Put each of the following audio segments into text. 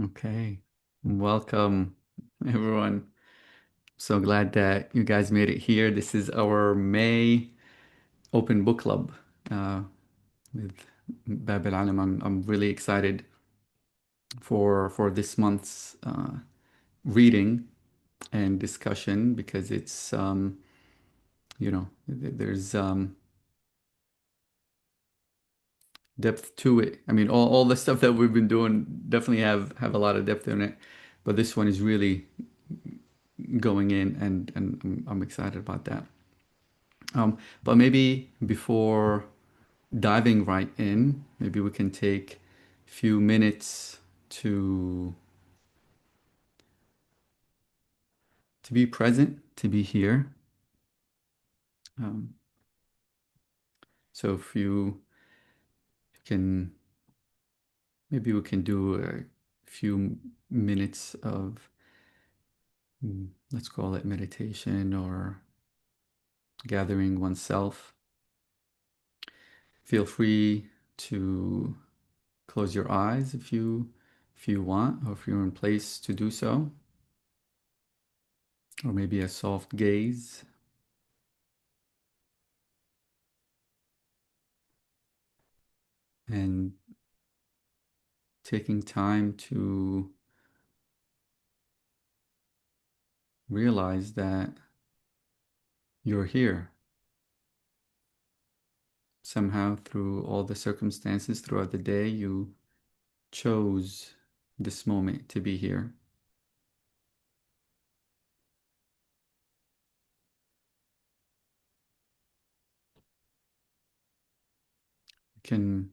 Okay. Welcome, everyone. So glad that you guys made it here. This is our May Open Book Club uh, with Bab al Alam. I'm really excited for this month's reading and discussion because it's there's depth to it. I mean, all the stuff that we've been doing definitely have a lot of depth in it, but this one is really going in, and I'm excited about that. But maybe before diving right in, maybe we can take a few minutes to to be present, to be here. Um, so if you can, maybe we can do a few minutes of, let's call it meditation or gathering oneself. Feel free to close your eyes if you want, or if you're in place to do so, or maybe a soft gaze. And taking time to realize that you're here somehow through all the circumstances throughout the day. You chose this moment to be here. You can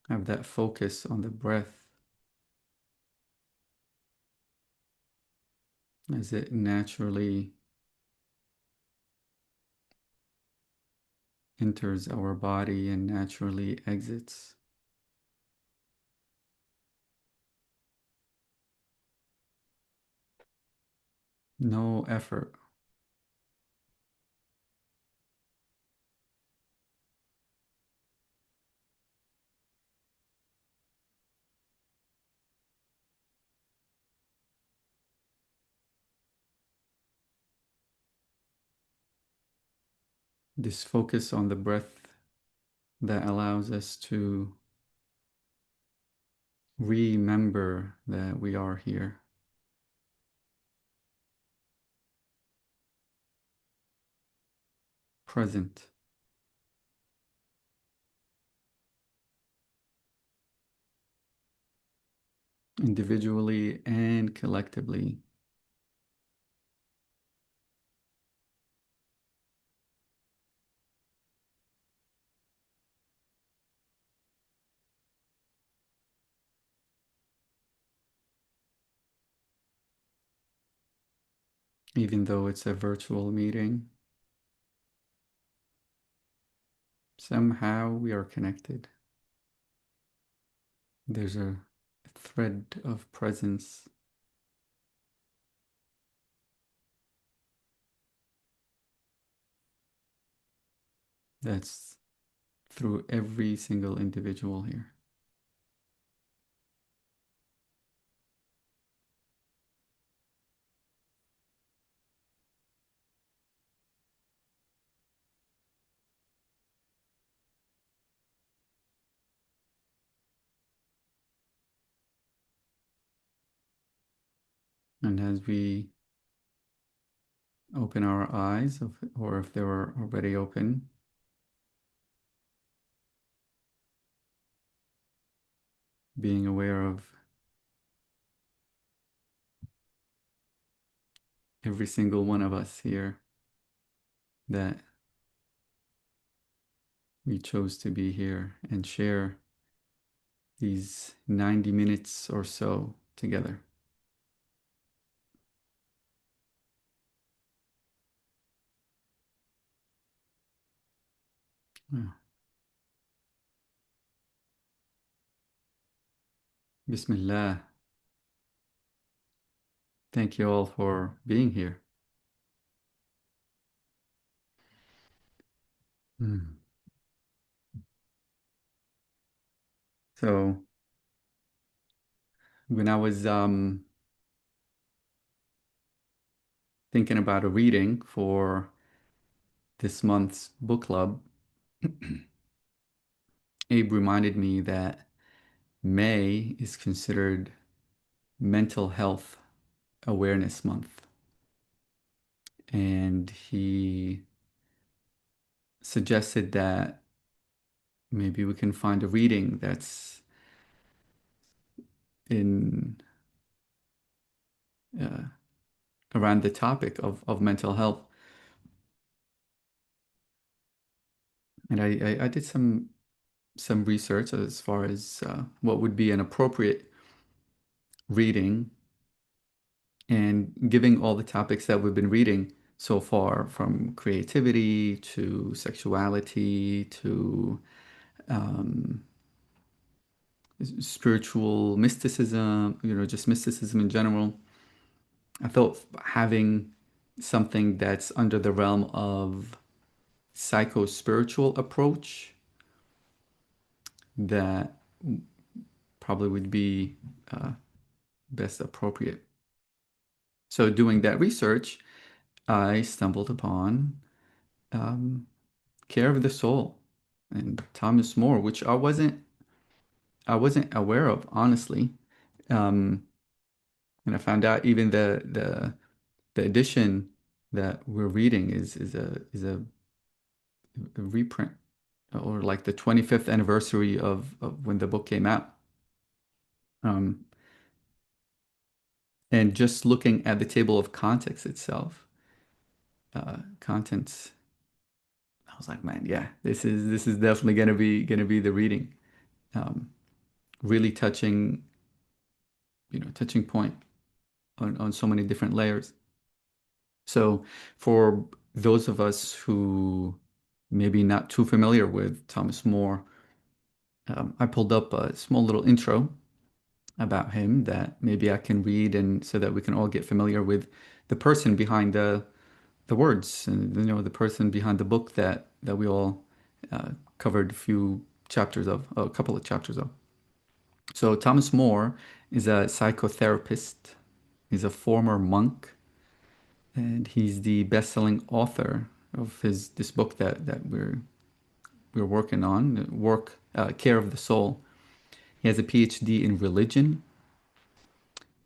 have that focus on the breath as it naturally enters our body and naturally exits. No effort. This focus on the breath that allows us to remember that we are here, present, individually and collectively. Even though it's a virtual meeting, somehow we are connected. There's a thread of presence that's through every single individual here. And as we open our eyes, or if they were already open, being aware of every single one of us here, that we chose to be here and share these 90 minutes or so together. Ah, Bismillah. Thank you all for being here. Mm. So when I was thinking about a reading for this month's book club, Abe reminded me that May is considered Mental Health Awareness Month. And he suggested that maybe we can find a reading that's in uh, around the topic of mental health. And I did some research as far as what would be an appropriate reading, and giving all the topics that we've been reading so far, from creativity to sexuality to um, spiritual mysticism, just mysticism in general. I thought having something that's under the realm of psycho-spiritual approach that probably would be uh, best appropriate. So doing that research, I stumbled upon um, Care of the Soul and Thomas More, which I wasn't aware of, honestly. Um, and I found out even the edition that we're reading is a reprint, or like the 25th anniversary of when the book came out. Um, and just looking at the table of contents itself, contents, I was like, man, yeah, this is definitely gonna be the reading. Um, really touching point on so many different layers. So for those of us who maybe not too familiar with Thomas More, I pulled up a small little intro about him that maybe I can read, and so that we can all get familiar with the person behind the words, and the person behind the book that we all covered a couple of chapters of. So Thomas More is a psychotherapist. He's a former monk, and he's the best-selling author of his this book that we're working on, Care of the Soul. He has a PhD in religion,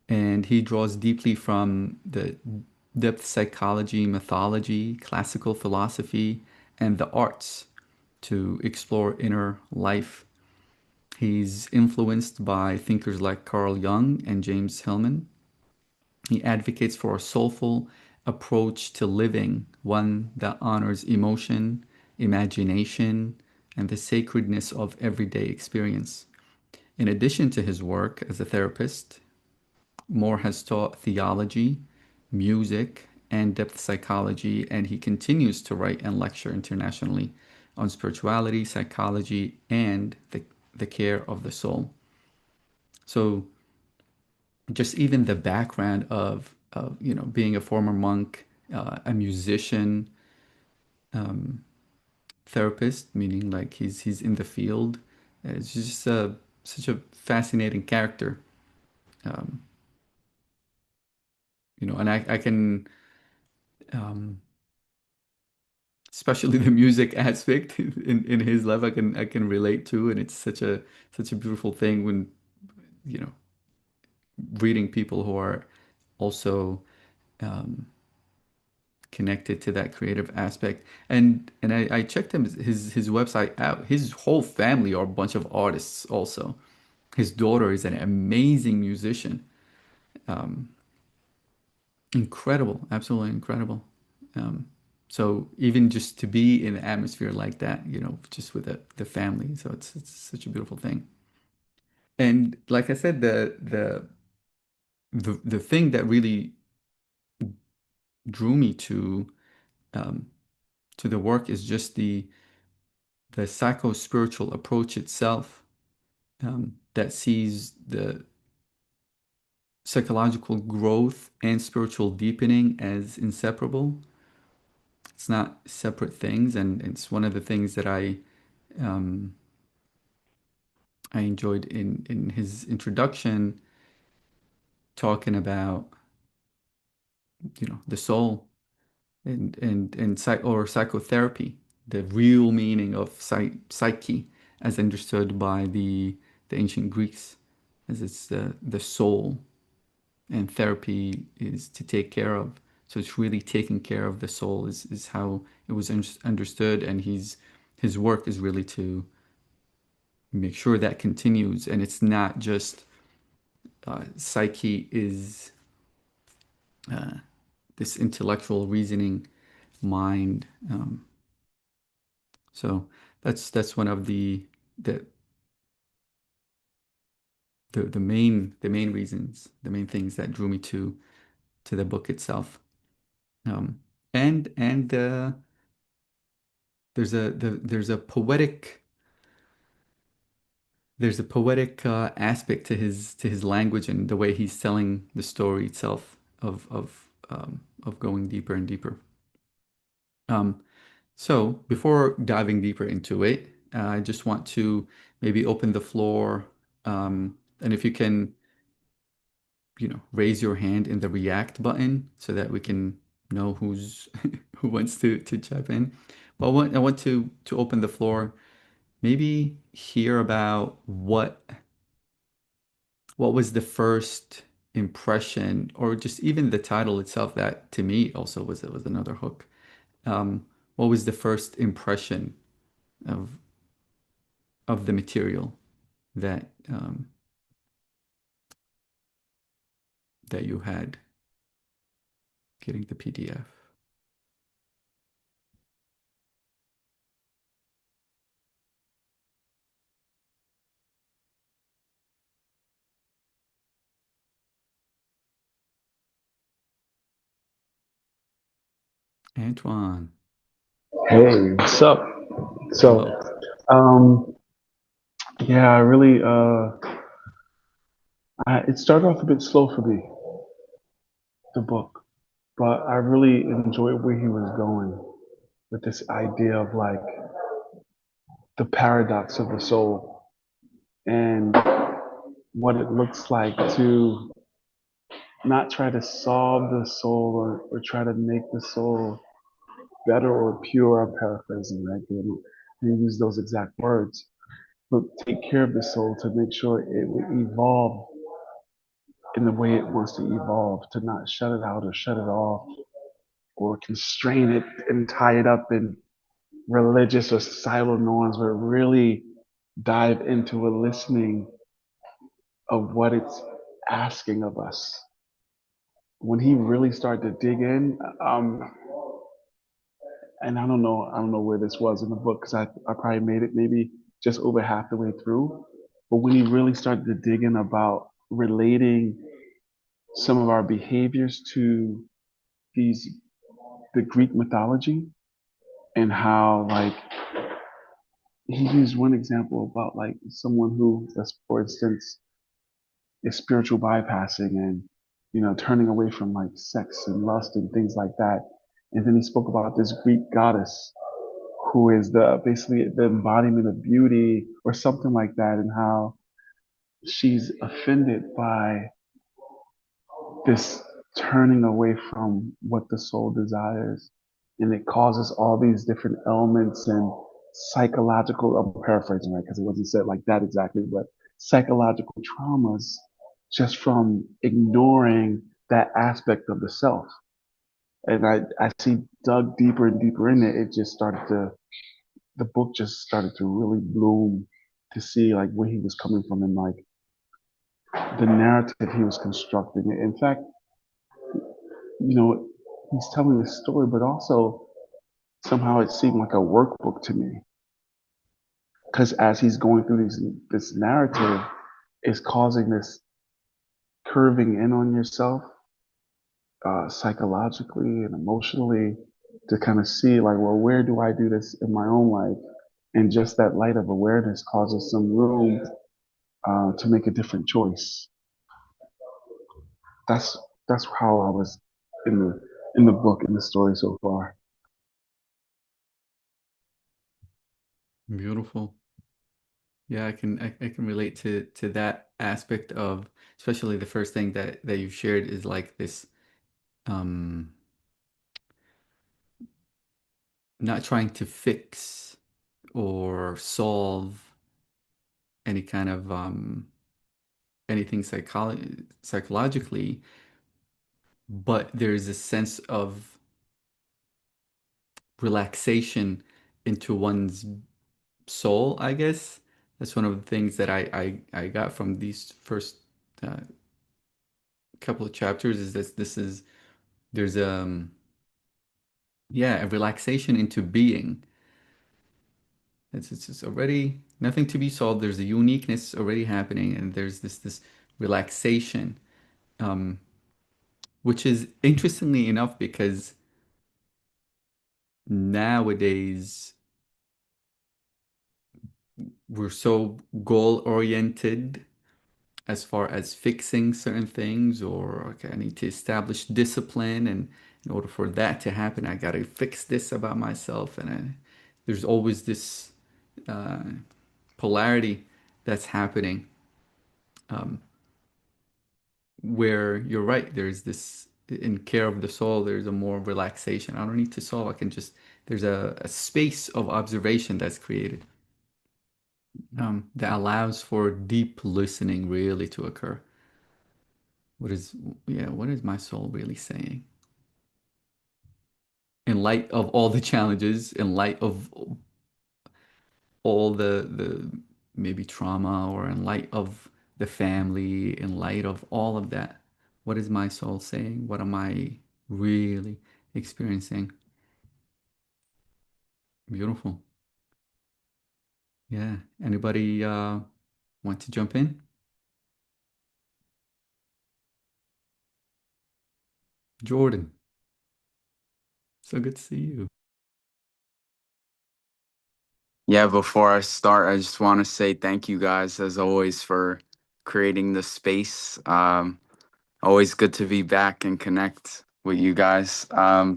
and he draws deeply from the depth psychology, mythology, classical philosophy, and the arts to explore inner life. He's influenced by thinkers like Carl Jung and James Hillman. He advocates for a soulful approach to living, one that honors emotion, imagination, and the sacredness of everyday experience. In addition to his work as a therapist, Moore has taught theology, music, and depth psychology, and he continues to write and lecture internationally on spirituality, psychology, and the care of the soul. So just even the background of being a former monk, a musician, therapist, meaning like he's in the field. It's just such a fascinating character. Um, and I can, um, especially the music aspect in his life, I can relate to, and it's such a beautiful thing when you know reading people who are also um, connected to that creative aspect. And I checked his website out. His whole family are a bunch of artists also. His daughter is an amazing musician. Um, Incredible, absolutely incredible. Um, so even just to be in an atmosphere like that, just with the family, so it's such a beautiful thing. And like I said, the thing that really drew me um, to the work is just the psycho-spiritual approach itself, that sees the psychological growth and spiritual deepening as inseparable. It's not separate things, and it's one of the things that um, I enjoyed in his introduction, talking about, the soul and psychotherapy, the real meaning of psyche as understood by the ancient Greeks, as it's the soul, and therapy is to take care of. So it's really taking care of the soul is how it was understood, and his work is really to make sure that continues, and it's not just psyche is this intellectual reasoning mind. So that's one of the the main reasons, the main things that drew me to the book itself. Um, and there's a poetic aspect to his language and the way he's telling the story itself of going deeper and deeper. Um, so before diving deeper into it, I just want to maybe open the floor, and if you can, raise your hand in the react button so that we can know who's who wants to chime in. But I want to open the floor, maybe hear about what was the first impression, or just even the title itself, that to me also was another hook. What was the first impression of the material that that you had getting the PDF? Antoine, Hey, what's up? So, hello. um, yeah, I really, it started off a bit slow for me, the book, but I really enjoyed where he was going with this idea of like the paradox of the soul and what it looks like to not try to solve the soul or try to make the soul better or pure. I'm paraphrasing, right? They use those exact words, but take care of the soul to make sure it will evolve in the way it wants to evolve, to not shut it out or shut it off or constrain it and tie it up in religious or societal norms, but really dive into a listening of what it's asking of us. When he really started to dig in, and I don't know where this was in the book because I probably made it maybe just over half the way through. But when he really started to dig in about relating some of our behaviors to these the Greek mythology and how like he used one example about like someone who, that's for instance, is spiritual bypassing and turning away from like sex and lust and things like that. And then he spoke about this Greek goddess who is the basically the embodiment of beauty or something like that, and how she's offended by this turning away from what the soul desires. And it causes all these different elements and psychological, I'm paraphrasing, right? Because it wasn't said like that exactly, but psychological traumas just from ignoring that aspect of the self. And I see dug deeper and deeper in it, it just started to, the book just started to really bloom to see like where he was coming from and like the narrative he was constructing. In fact, you know, he's telling this story, but also somehow it seemed like a workbook to me. Because as he's going through this narrative, is causing this curving in on yourself, psychologically and emotionally, to kind of see like, well, where do I do this in my own life? And just that light of awareness causes some room to make a different choice. That's that's how I was in the book in the story so far. Beautiful. Yeah, I can relate to that aspect of, especially the first thing that you shared is like this, um, not trying to fix or solve any kind of anything psychologically, but there's a sense of relaxation into one's soul, I guess. That's one of the things that I got from these first uh, couple of chapters is this is there's yeah, a relaxation into being. It's just already nothing to be solved. There's a uniqueness already happening, and there's this relaxation, um, which is interestingly enough because nowadays we're so goal oriented as far as fixing certain things, or okay, I need to establish discipline, and in order for that to happen, I gotta fix this about myself, and there's always this uh, polarity that's happening, um, where you're right. There's this in care of the soul. There's a more relaxation. I don't need to solve. I can just there's a space of observation that's created, that allows for deep listening really to occur. What is, yeah, what is my soul really saying? In light of all the challenges, in light of all the maybe trauma, or in light of the family, in light of all of that, what is my soul saying? What am I really experiencing? Beautiful. Yeah. Anybody want to jump in? Jordan, so good to see you. Yeah, before I start, I just want to say thank you guys, as always, for creating the space. Always good to be back and connect with you guys. Yeah,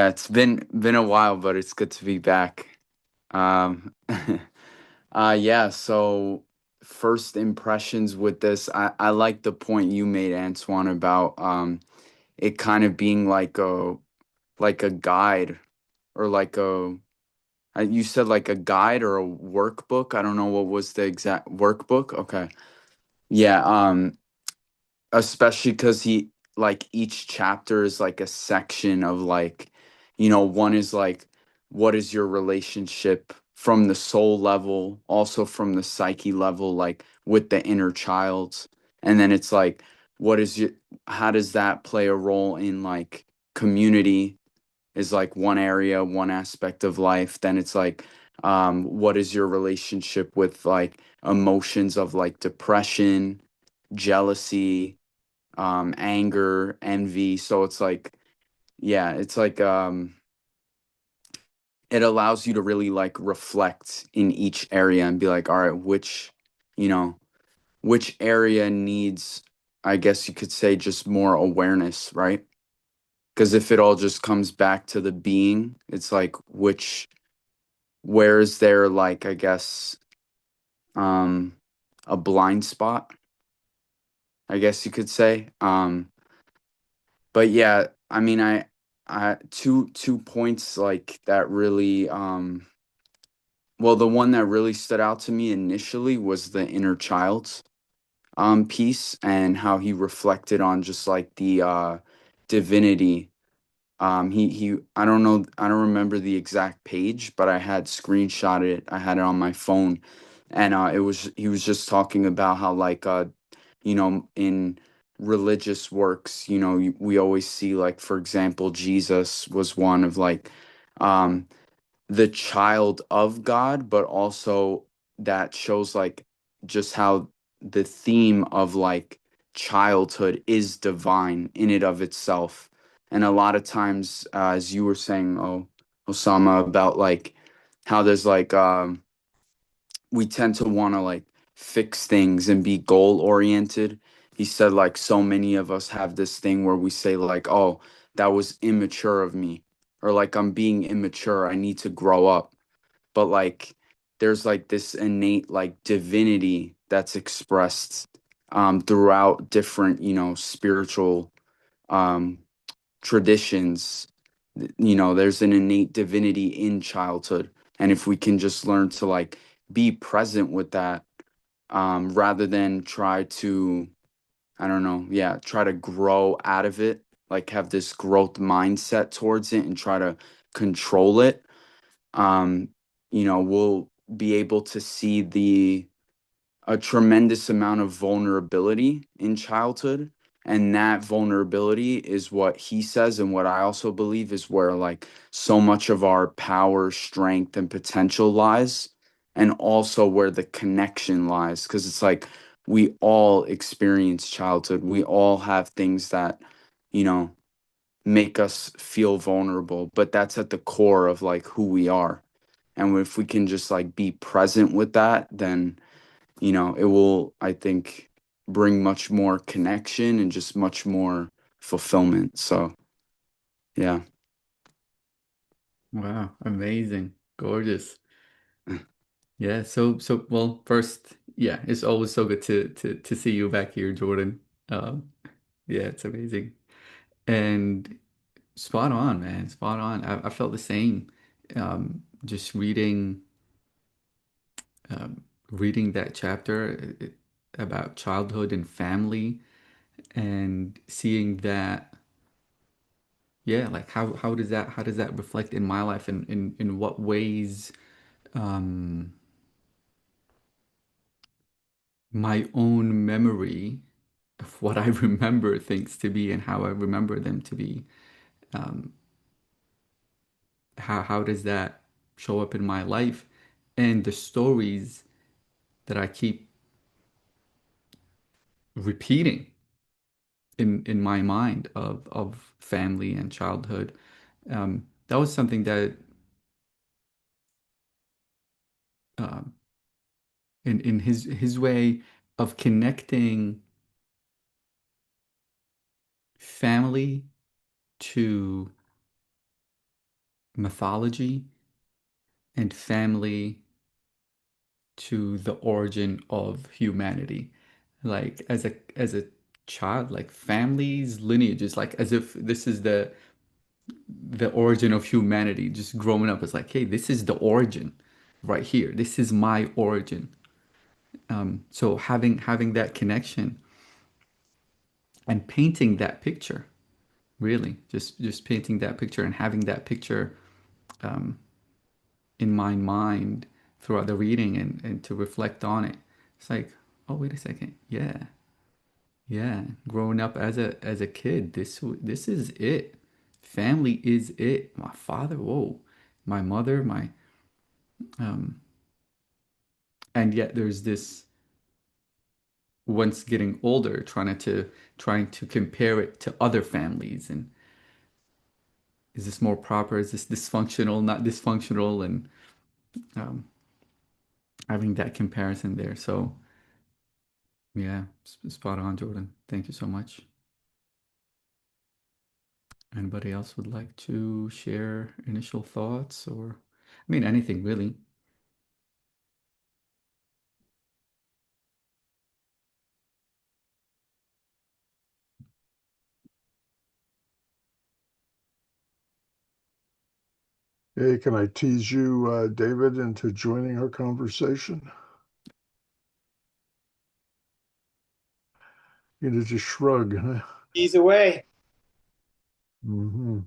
it's been a while, but it's good to be back. Um, yeah, so first impressions with this, I like the point you made, Antoine, about it kind of being like a guide, or like a you said like a guide or a workbook. I don't know what was the exact workbook. Okay. Yeah, especially cuz he like each chapter is like a section of like, one is like what is your relationship from the soul level, also from the psyche level, like with the inner child. And then it's like what is your how does that play a role in like community, is like one area, one aspect of life. Then it's like, what is your relationship with like emotions of like depression, jealousy, anger, envy. So it's like, yeah, it's like, it allows you to really like reflect in each area and be like, all right, you know, which area needs, I guess you could say, just more awareness, right? Because if it all just comes back to the being, it's like where is there like, I guess, um a blind spot, I guess you could say. But yeah, I mean, I two points like that really, well, the one that really stood out to me initially was the inner child piece, and how he reflected on just like the divinity. He I don't know, I don't remember the exact page, but I had screenshotted it. I had it on my phone, and it was he was just talking about how like in religious works, we always see like, for example, Jesus was one of like um the child of God, but also that shows like just how the theme of like childhood is divine in it of itself. And a lot of times, as you were saying, Osama, about like how there's like, we tend to want to like fix things and be goal oriented. He said like so many of us have this thing where we say like, oh, that was immature of me, or like I'm being immature, I need to grow up. But like there's like this innate like divinity that's expressed throughout different, spiritual um, traditions. There's an innate divinity in childhood. And if we can just learn to like be present with that, rather than try to, I don't know, yeah, try to grow out of it, like have this growth mindset towards it and try to control it, um, we'll be able to see a tremendous amount of vulnerability in childhood. And that vulnerability is what he says, and what I also believe is where like so much of our power, strength, and potential lies, and also where the connection lies. Because it's like we all experience childhood, we all have things that, you know, make us feel vulnerable, but that's at the core of like who we are. And if we can just like be present with that, then it will, I think, bring much more connection and just much more fulfillment. So, yeah. Wow, amazing, gorgeous. Yeah, so well, first, yeah, it's always so good to see you back here, Jordan. Um, yeah, it's amazing. And spot on, man, spot on. I felt the same. Just reading that chapter about childhood and family and seeing that, yeah, like how does that reflect in my life and in what ways um my own memory of what I remember things to be and how I remember them to be. Um, how does that show up in my life and the stories that I keep repeating in my mind of family and childhood. That was something that um, in his way of connecting family to mythology and family to the origin of humanity. Like as a child, like families, lineages, like as if this is the origin of humanity. Just growing up, it's like, hey, this is the origin right here. This is my origin. So having that connection and painting that picture, really, just painting that picture and having that picture in my mind throughout the reading and to reflect on it. It's like, oh, wait a second. Yeah. Yeah. Growing up as a kid, this is it. Family is it. My father, whoa. My mother, my and yet there's this once getting older trying to compare it to other families and is this more proper? Is this dysfunctional, not dysfunctional? And um, having that comparison there. So yeah, spot on, Jordan. Thank you so much. Anybody else would like to share initial thoughts or, I mean, anything really? Hey, can I tease you, David, into joining our conversation? You know, just shrug. Huh? Ease away. Hmm.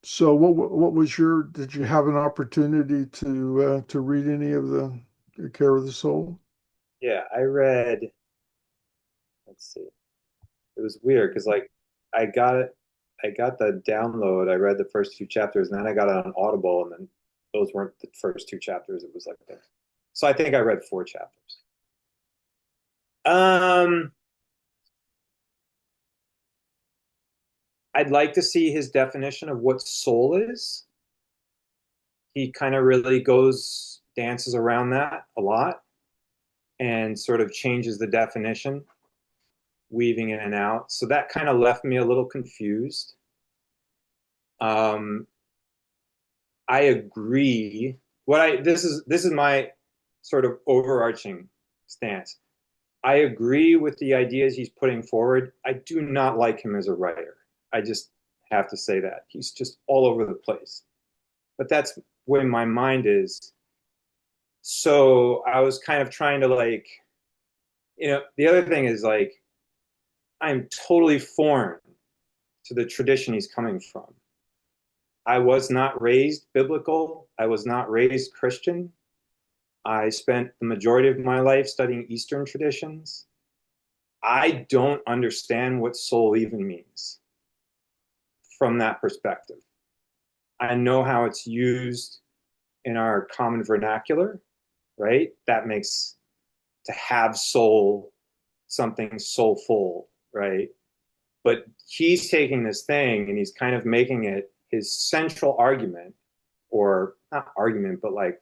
So, what was your? Did you have an opportunity to read any of the Care of the Soul? Yeah, I read, let's see. It was weird because like I got it, I got the download, I read the first two chapters, and then I got it on Audible, and then those weren't the first two chapters. It was like that. So I think I read four chapters. Um, I'd like to see his definition of what soul is. He kind of really dances around that a lot and sort of changes the definition, weaving in and out. So that kind of left me a little confused. Um, I agree. This is my sort of overarching stance. I agree with the ideas he's putting forward. I do not like him as a writer. I just have to say that. He's just all over the place. But that's where my mind is. So I was kind of trying to like, the other thing is like, I'm totally foreign to the tradition he's coming from. I was not raised biblical. I was not raised Christian. I spent the majority of my life studying Eastern traditions. I don't understand what soul even means from that perspective. I know how it's used in our common vernacular, right? That makes to have soul something soulful, right? But he's taking this thing and he's kind of making it his central argument, or not argument, but like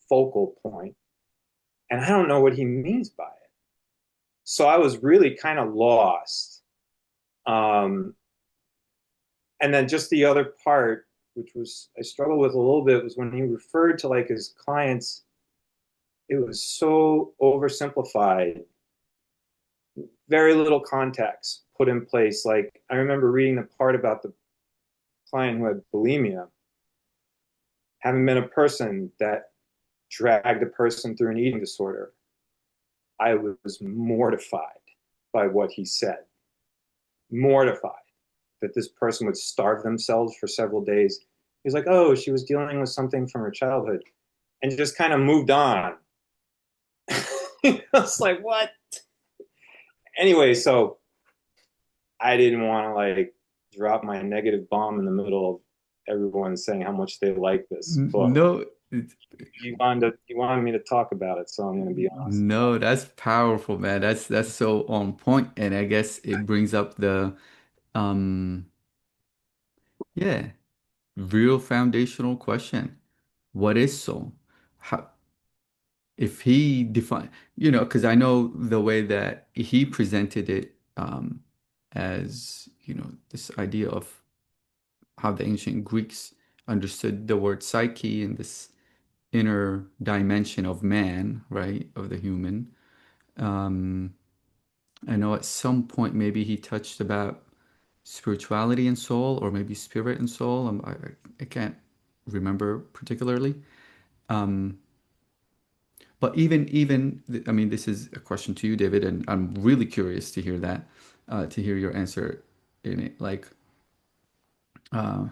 focal point. And I don't know what he means by it. So I was really kind of lost. And then just the other part, which was I struggled with a little bit, was when he referred to like his clients, it was so oversimplified, very little context put in place. Like I remember reading the part about the client who had bulimia, having been a person that dragged a person through an eating disorder. I was mortified by what he said, mortified that this person would starve themselves for several days. He was like, oh, she was dealing with something from her childhood, and just kind of moved on. I was like, what? Anyway, so I didn't want to like drop my negative bomb in the middle of everyone saying how much they like this book. No, You wanted me to talk about it, so I'm going to be honest. no, that's powerful, man. That's so on point, and I guess it brings up the um yeah, real foundational question. What is soul? How if he define, because I know the way that he presented it as, this idea of how the ancient Greeks understood the word psyche and this inner dimension of man, right, of the human. Um, I know at some point maybe he touched about spirituality and soul, or maybe spirit and soul. I can't remember particularly. Um, but I mean, this is a question to you, David, and I'm really curious to hear that, to hear your answer in it. Like, uh,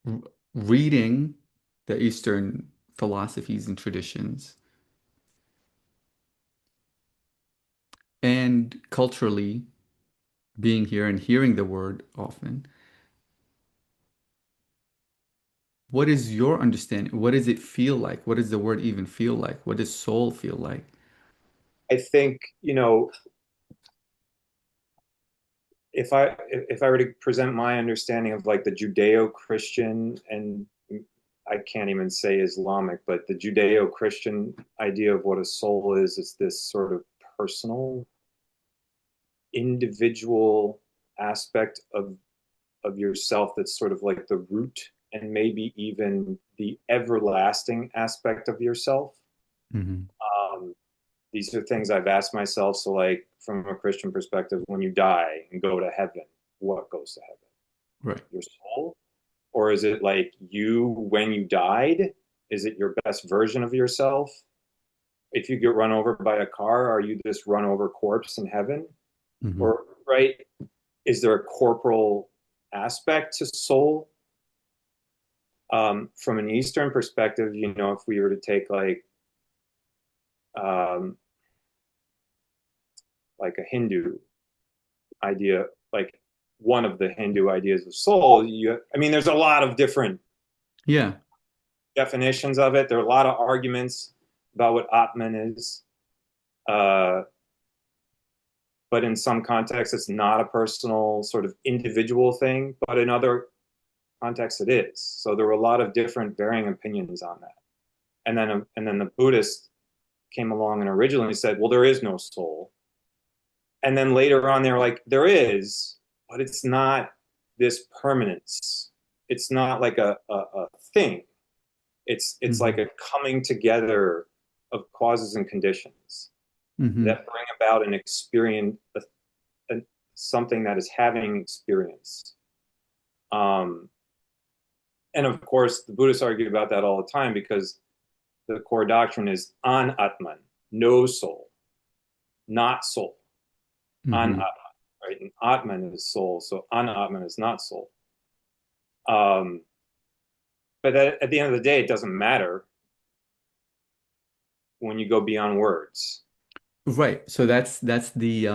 r- reading the Eastern philosophies and traditions, and culturally being here and hearing the word often, what is your understanding? What does it feel like? What does the word even feel like? What does soul feel like? I think, if I were to present my understanding of like the Judeo-Christian, and I can't even say Islamic, but the Judeo-Christian idea of what a soul is, it's this sort of personal, individual aspect of yourself that's sort of like the root and maybe even the everlasting aspect of yourself. Hmm. Um, these are things I've asked myself. So, like, from a Christian perspective, when you die and go to heaven, what goes to heaven? Right. Your soul? Or is it like you, when you died? Is it your best version of yourself? If you get run over by a car, are you this run over corpse in heaven? Hmm. Or, right? Is there a corporal aspect to soul? From an Eastern perspective, if we were to take um, like a Hindu idea, like one of the Hindu ideas of soul, I mean, there's a lot of different Yeah. definitions of it. There are a lot of arguments about what Atman is. Uh, but in some contexts, it's not a personal sort of individual thing, but in other contexts, it is. So there were a lot of different varying opinions on that. And then the Buddhists came along and originally said, well, there is no soul. And then later on, they're like, there is, but it's not this permanence. It's not like a thing. It's like Hmm. a coming together of causes and conditions Hmm. that bring about an experience, a, something that is having experience. Um, and of course, the Buddhists argue about that all the time because the core doctrine is an Atman, no soul, not soul. An Hmm. Atman, right? And Atman is soul, so an Atman is not soul. Um, but at the end of the day, it doesn't matter when you go beyond words. Right. So that's the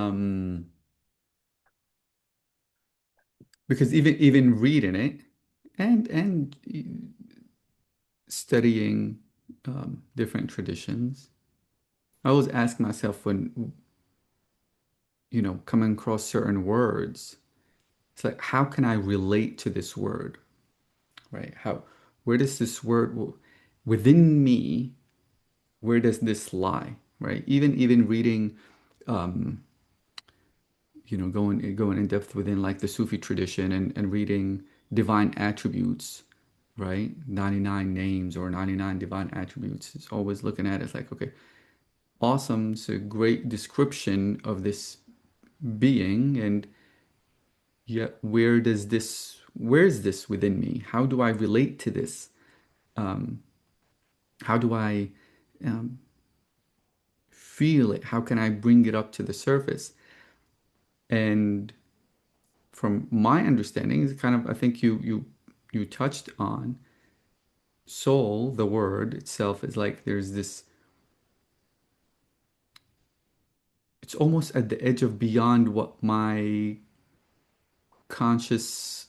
because even reading it and studying different traditions, I always ask myself when coming across certain words, it's like how can I relate to this word, right? Where does this word within me, where does this lie, right? Even reading, um, going in depth within like the Sufi tradition and reading divine attributes, right? 99 names or 99 divine attributes. It's always looking at it, it's like, okay, awesome. It's a great description of this being, and yet where is this within me? How do I relate to this? Um, how do I um, feel it? How can I bring it up to the surface? And from my understanding, it's kind of I think you touched on soul, the word itself is like there's this it's almost at the edge of beyond what my conscious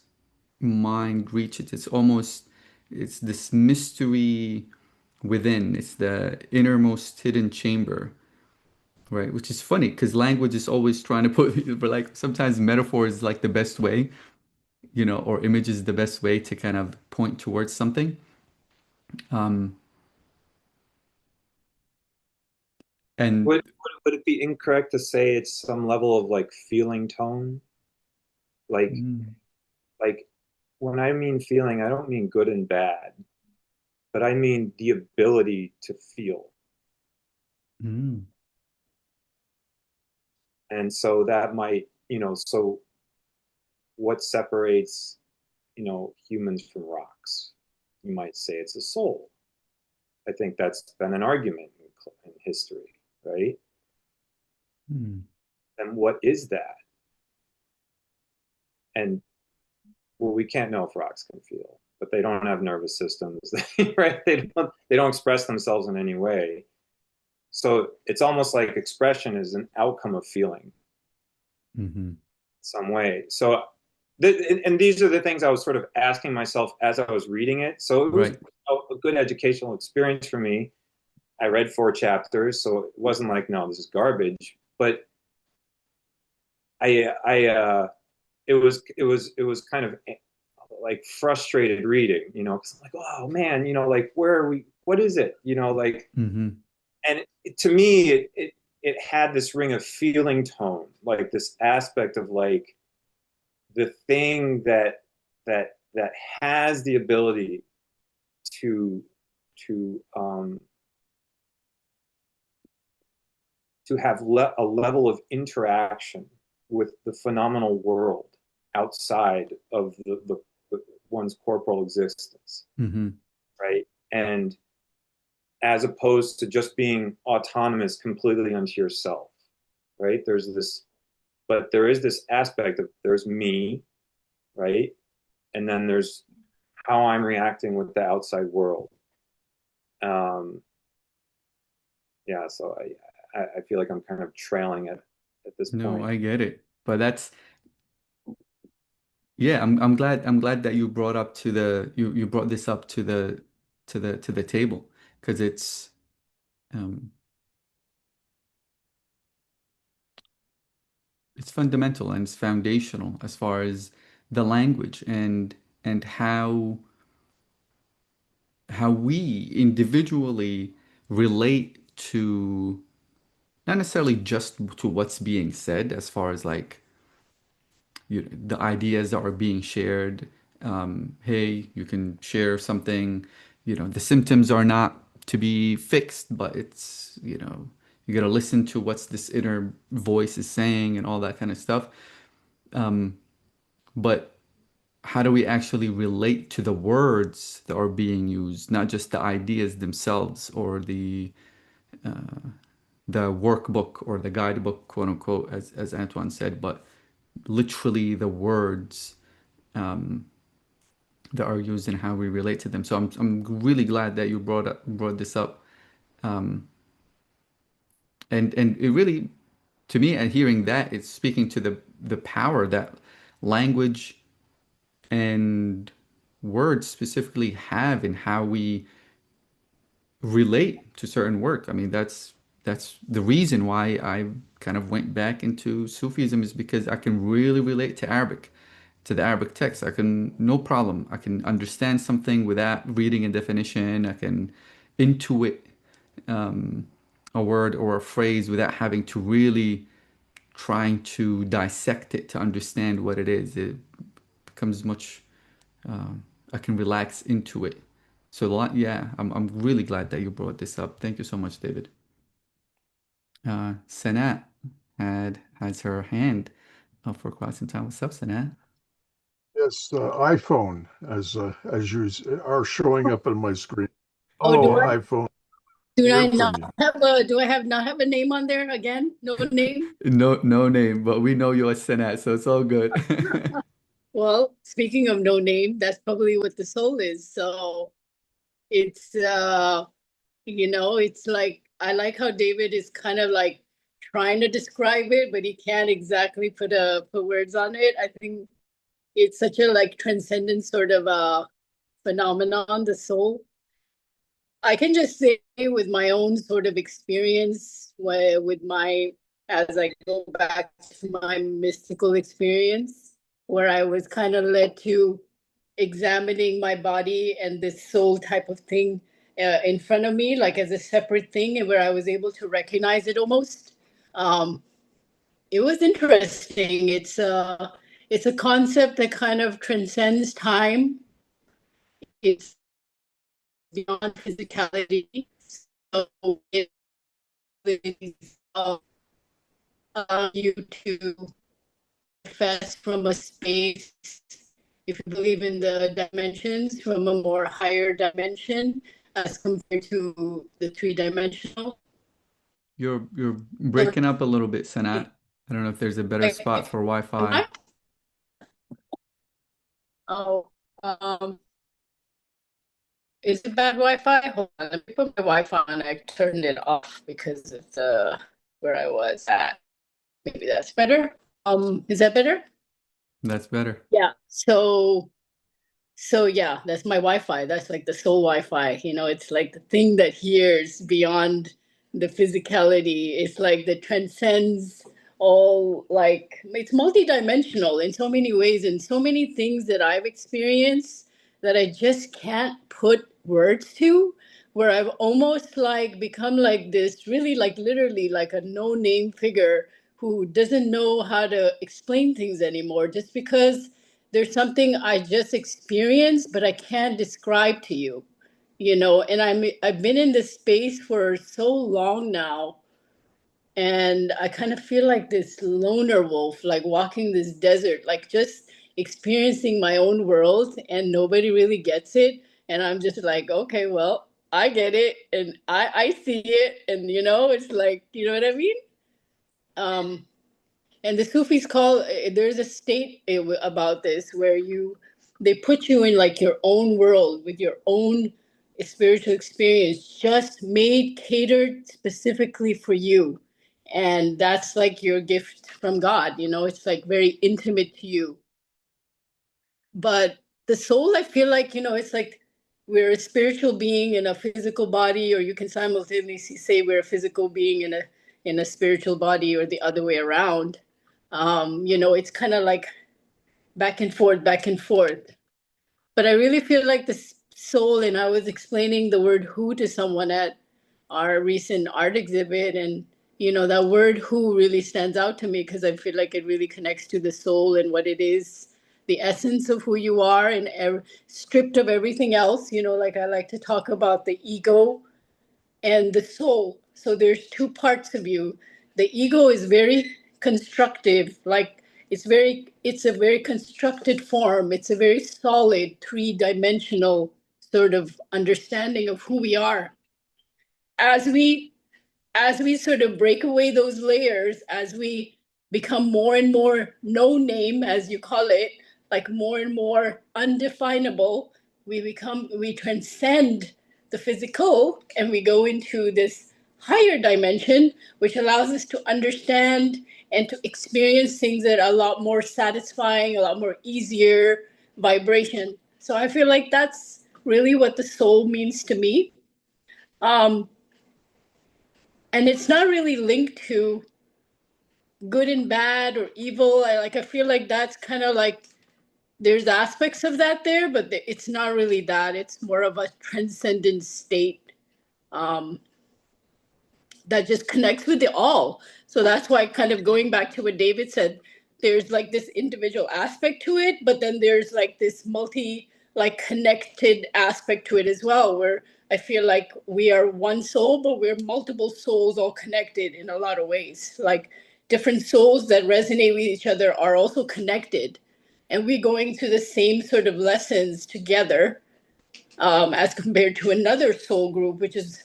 mind reaches. It's this mystery within. It's the innermost hidden chamber, right? Which is funny because language is always trying to put, but like sometimes metaphor is like the best way, or image is the best way to kind of point towards something. Um, and Would it be incorrect to say it's some level of like feeling tone? Like mm, like when I mean feeling, I don't mean good and bad, but I mean the ability to feel. mm, And so that might, so what separates, humans from rocks? You might say it's a soul. I think that's been an argument in history, right? mm. And what is that? And well, we can't know if rocks can feel, but they don't have nervous systems, right? They don't express themselves in any way. So it's almost like expression is an outcome of feeling Hmm. some way. So, and these are the things I was sort of asking myself as I was reading it. So it was Right. a good educational experience for me. I read 4 chapters, so it wasn't like, no, this is garbage. But it was kind of like frustrated reading, because I'm like, oh man, like where are we? What is it? Like, Hmm. and to me, it had this ring of feeling tone, like this aspect of like the thing that has the ability to to um, to have a level of interaction with the phenomenal world outside of the one's corporal existence, Hmm. right? And as opposed to just being autonomous completely unto yourself, right? But there is this aspect of there's me, right? And then there's how I'm reacting with the outside world. Um, yeah, so I feel like I'm kind of trailing at this No, point. I get it. But that's yeah, I'm glad that you brought up to the you brought this up to the table because um it's fundamental and it's foundational as far as the language and how we individually relate to not necessarily just to what's being said as far as like the ideas that are being shared. Hey, you can share something, the symptoms are not to be fixed, but it's, you got to listen to what's this inner voice is saying and all that kind of stuff. But how do we actually relate to the words that are being used, not just the ideas themselves or the workbook or the guidebook, quote unquote, as Antoine said, but literally the words that are used and how we relate to them. So I'm really glad that you brought this up. And it really, to me, and hearing that, it's speaking to the power that language and words specifically have in how we relate to certain work. I mean, that's the reason why I kind of went back into Sufism, is because I can really relate to Arabic, to the Arabic text. I can, no problem. I can understand something without reading a definition. I can intuit a word or a phrase without having to really trying to dissect it to understand what it is. It becomes much, I can relax into it. So, yeah, I'm really glad that you brought this up. Thank you so much, David. Sanat has her hand up for quite some time. What's up, Sanat? Yes, iPhone as you are showing up on my screen. Oh, Hello, iPhone. Hear from you. do I have not have a name on there again? No name? No, no name, but we know you're Sanat, so it's all good. Well, speaking of no name, that's probably what the soul is. So it's it's like I like how David is kind of like trying to describe it, but he can't exactly put words on it. I think it's such a like transcendent sort of phenomenon, the soul. I can just say with my own sort of experience, as I go back to my mystical experience, where I was kind of led to examining my body and this soul type of thing in front of me, like as a separate thing, and where I was able to recognize it almost. Um, it was interesting. It's a concept that kind of transcends time. It's beyond physicality. So it allows you to manifest from a space, if you believe in the dimensions, from a more higher dimension as compared to the three-dimensional. You're breaking up a little bit, Sanat. I don't know if there's a better spot for Wi-Fi. Oh, is it bad Wi-Fi? Hold on, let me put my Wi-Fi on. I turned it off because it's where I was at. Maybe that's better. Is that better? That's better. Yeah. So yeah, that's my Wi-Fi. That's like the soul Wi-Fi. It's like the thing that hears beyond the physicality. It's like that transcends all, like it's multidimensional in so many ways and so many things that I've experienced that I just can't put words to, where I've almost like become like this really like literally like a no-name figure who doesn't know how to explain things anymore just because there's something I just experienced, but I can't describe to you, and I've been in this space for so long now, and I kind of feel like this loner wolf, like walking this desert, like just experiencing my own world, and nobody really gets it. And I'm just like, okay, well, I get it, and I see it, and it's like, you know what I mean? Um, and the Sufis there's a state about this where they put you in like your own world with your own spiritual experience, just made, catered specifically for you. And that's like your gift from God, it's like very intimate to you. But the soul, I feel like, it's like we're a spiritual being in a physical body, or you can simultaneously say we're a physical being in a spiritual body, or the other way around. It's kind of like back and forth, back and forth. But I really feel like the soul, and I was explaining the word who to someone at our recent art exhibit, and that word who really stands out to me because I feel like it really connects to the soul and what it is the essence of who you are and stripped of everything else. Like I like to talk about the ego and the soul. So there's two parts of you. The ego is very constructive, like it's a very constructed form. It's a very solid three-dimensional sort of understanding of who we are. As we sort of break away those layers, as we become more and more no name, as you call it, like more and more undefinable, we transcend the physical and we go into this higher dimension, which allows us to understand and to experience things that are a lot more satisfying, a lot more easier vibration. So I feel like that's really what the soul means to me. Um, and it's not really linked to good and bad or evil. I feel like that's kind of like there's aspects of that there, but it's not really that. It's more of a transcendent state. Um, that just connects with the all. So that's why, kind of going back to what David said, there's like this individual aspect to it, but then there's like this like connected aspect to it as well, where I feel like we are one soul, but we're multiple souls all connected in a lot of ways. Like different souls that resonate with each other are also connected. And we're going through the same sort of lessons together, as compared to another soul group, which is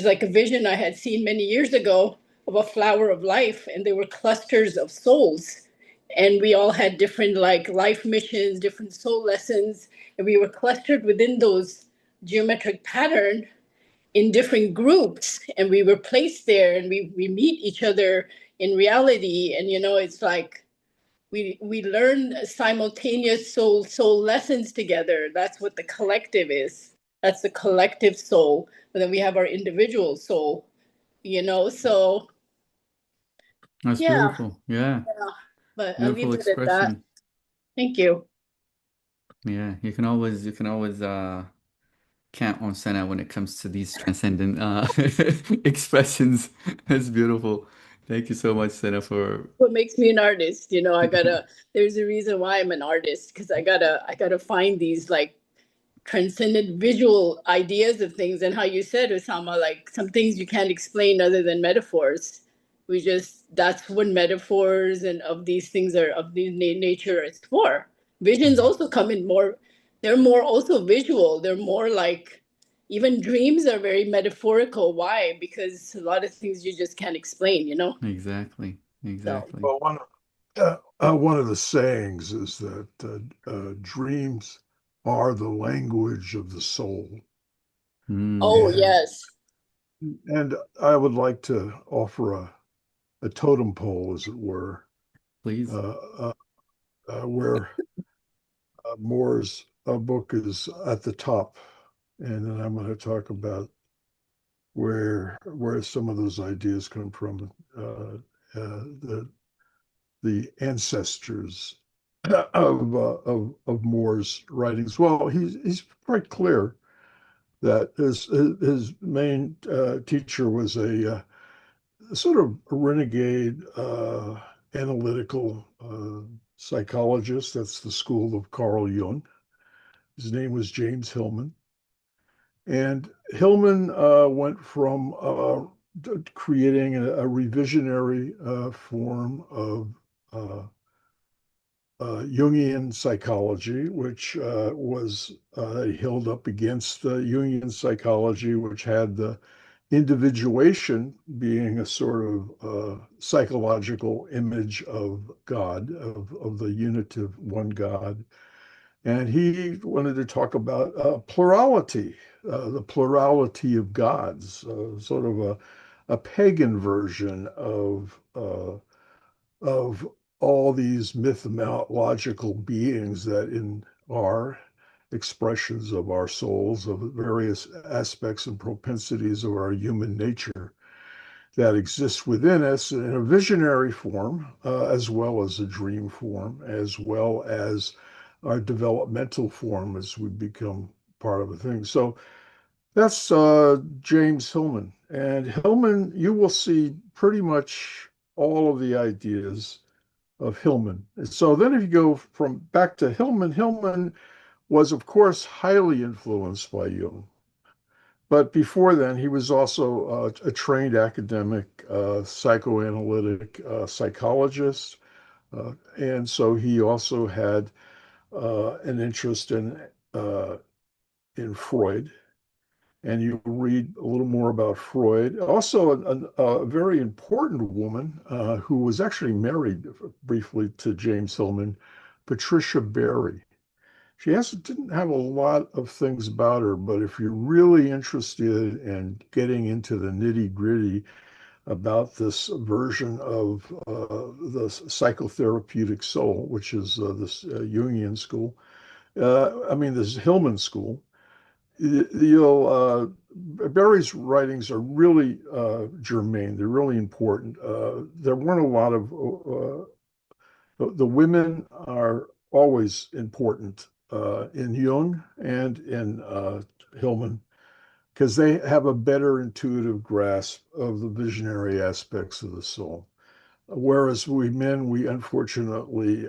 like a vision I had seen many years ago of a flower of life, and there were clusters of souls, and we all had different like life missions, different soul lessons, and we were clustered within those geometric pattern in different groups, and we were placed there, and we meet each other in reality, and it's like we learn simultaneous soul lessons together. That's what the collective is. That's the collective soul. But then we have our individual soul. So That's yeah, beautiful. Yeah. but I'll Beautiful leave it at that. expression. Thank you. Yeah. You can always count on Senna when it comes to these transcendent expressions. That's beautiful. Thank you so much, Senna, for What makes me an artist? There's a reason why I'm an artist, because I gotta find these like transcendent visual ideas of things. And how you said, Osama, like some things you can't explain other than metaphors. That's what metaphors and of these things are of the nature it's for. Visions also come in more, they're more also visual. They're more like, even dreams are very metaphorical. Why? Because a lot of things you just can't explain. exactly, So, exactly. Well, one of the sayings is that dreams are the language of the soul. oh, Mm, And yes. and I would like to offer a totem pole, as it were, please. uh, where Moore's book is at the top, and then I'm going to talk about where some of those ideas come from, the ancestors of Moore's writings. Well, he's quite clear that his main teacher was a sort of a renegade analytical psychologist. That's the school of Carl Jung. His name was James Hillman. And Hillman went from creating a revisionary form of uh, Jungian psychology, which was held up against the Jungian psychology, which had the individuation being a sort of psychological image of God, of the unitive one God. And he wanted to talk about plurality, the plurality of gods, sort of a pagan version of all these mythological beings that are expressions of our souls, of various aspects and propensities of our human nature that exist within us in a visionary form, as well as a dream form, as well as our developmental form as we become part of a thing. So that's James Hillman. And Hillman, you will see pretty much all of the ideas of Hillman. And so then if you go from back to Hillman, Hillman was, of course, highly influenced by Jung. But before then, he was also a trained academic, psychoanalytic psychologist. And so he also had an interest in Freud. And you read a little more about Freud. Also, a very important woman who was actually married briefly to James Hillman, Patricia Berry. Didn't have a lot of things about her, but if you're really interested in getting into the nitty gritty about this version of the psychotherapeutic soul, which is this Jungian school, this Hillman school, you'll Barry's writings are really germane. They're really important. There weren't a lot of the women are always important in Jung and in Hillman because they have a better intuitive grasp of the visionary aspects of the soul. Whereas we men, we unfortunately